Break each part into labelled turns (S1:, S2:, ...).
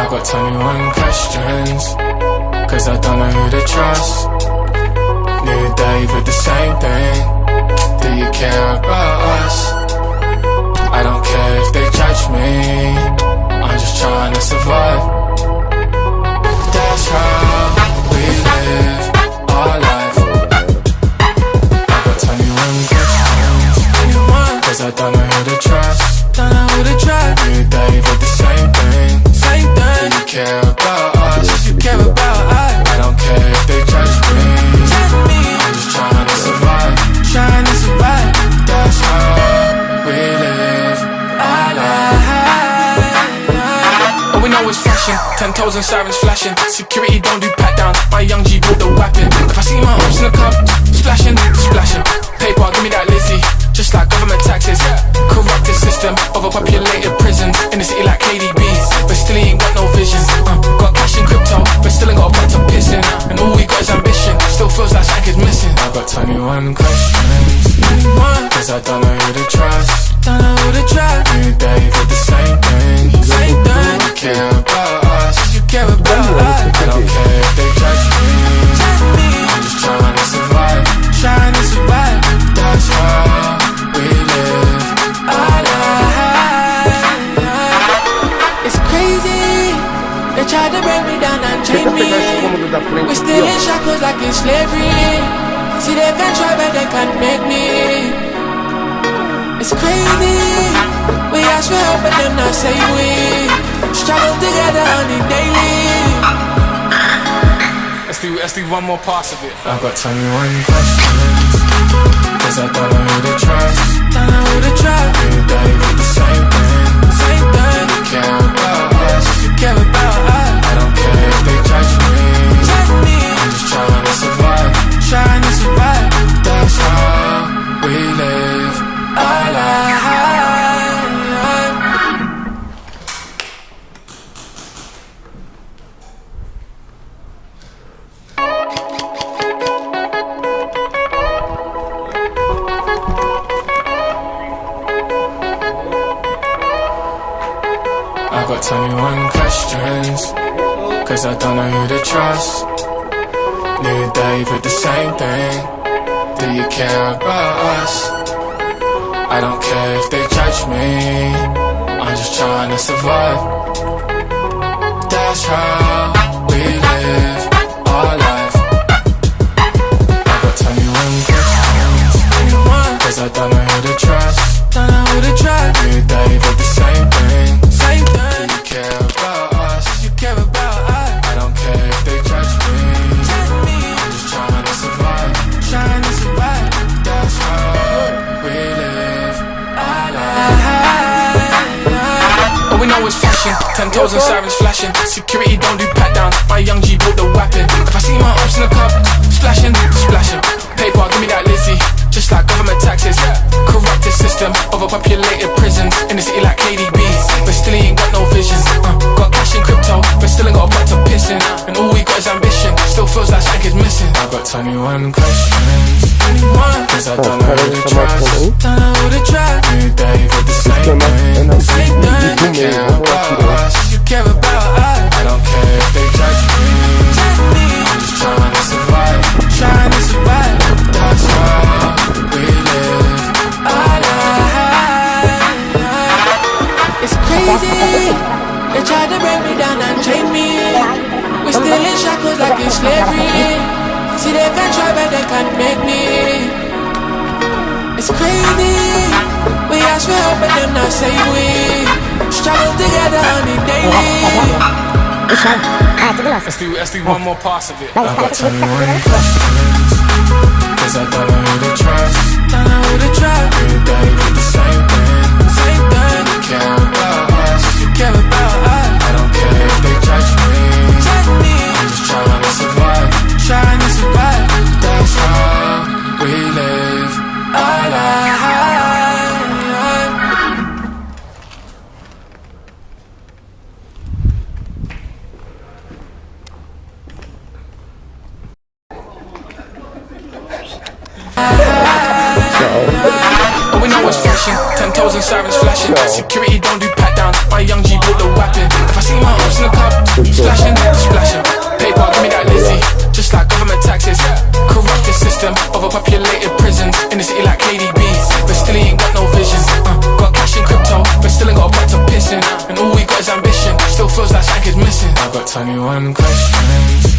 S1: I got 21 questions, cause I don't know who to trust. New day with the same thing. Do you care about us? I don't care if they judge me, I'm just trying to survive. That's how we live our life. I got 21 questions, cause I don't know who to trust. New day with the same thing. Do you care about us? I don't care if they judge me, I'm just trying to survive. That's how we live our life.
S2: All we know is fashion, 10 toes and sirens flashing. Security don't do pat downs, my young G brought the weapon. If I see my ops in the club, splashing. Paper, give me that Lizzie, just like government taxes. Corrupted system, overpopulated prison. In the city like KDBs, but still he ain't got no vision. Got cash in crypto, but still ain't got a pot to piss in. And all we got is ambition, still feels like something is missing.
S1: I got 21 questions, cause I don't know who to trust. New day with the same thing. Do you care about us? I don't care if they judge me, I'm just trying to survive. That's how we live our life.
S3: It's crazy, they tried to break me down and chain me. We're still in shackles like in slavery. See they can try but they can't make me. It's crazy, we ask for help but them not say we struggle together on the daily.
S2: Let's do one more pass of it.
S1: I got 21 questions, cause I don't know who to trust. New day with the same thing. Do you care about us? I don't care if they judge me, I'm just trying to survive. That's how we live our life. I got 21 questions, cause I don't know who to trust. New day with the same thing. Do you care about us? I don't care if they judge me, I'm just trying to survive. That's how we live our life. I got 21 questions, cause I don't know who to trust. New day with the same thing. Do you care about us? I don't care if they judge me, I'm just trying to survive. That's how we live our life.
S2: All we know is fashion, 10 toes and sirens flashing. Security don't do pat downs, my young G brought the weapon. If I see my ops in the club, splashing. Paper, give me that Lizzie, just like government taxes. Corrupted system, overpopulated prisons. In the city like KDBs, but still he ain't got no vision. Got cash in crypto, but still ain't got a pot to piss in. And all we got is ambition, still feels like something is missing.
S1: I got 21 questions, cause I don't know who to trust. New day with the same thing. Do you care about us? I don't care if they judge me, I'm just trying to survive. That's how we live our life.
S3: It's crazy, they tried to break me down and chain me. We're still in shackles like in slavery. See they can try but they can't make me. It's crazy, we ask for help but them not say we struggle together on the daily.
S2: Let's do one more pass of it.
S1: I got 21 questions, cause I don't know who to trust. New day with the same thing. Do you care about us? I don't care if they judge me, I'm just trying to survive. That's how we live our life.
S2: All we know is fashion, 10 toes and sirens flashing. Security don't do pat down, my young G brought the weapon. If I see my ops in the club, splashing, splashing. Paper, give me that Lizzie, just like government taxes. Corrupted system, overpopulated prisons. In the city like KDB, but still he ain't got no vision. Got cash in crypto, but still ain't got a pot to piss in. And all we got is ambition, still feels like Shank is missing.
S1: I got 21 questions,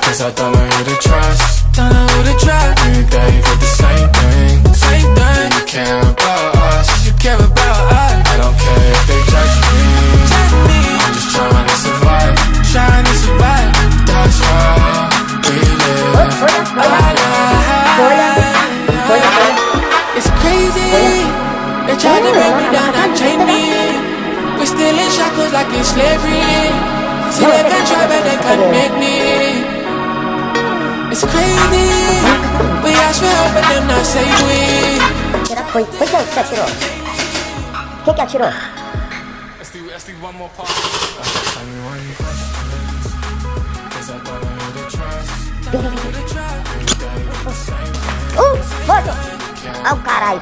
S1: cause I don't know who to trust.
S3: Don't know who to trust.
S1: New day for the same thing.
S3: Same thing.
S1: Do you care about us?
S3: You care about us.
S1: I don't care if they judge me.
S3: Judge me.
S1: I'm just trying to survive.
S3: Trying to survive.
S1: That's how we live.
S3: It's crazy. They tried to break me down and chain me. We're still in shackles like in slavery. See they can try but they can't make me. It's crazy. We ask for help but them not say we.
S4: 진짜 싫어. 새끼야 싫어.
S2: Let's do one more part.
S1: 21 questions, cause I don't know who to trust. New day for the same thing.
S4: 맞아. 아우 까라이.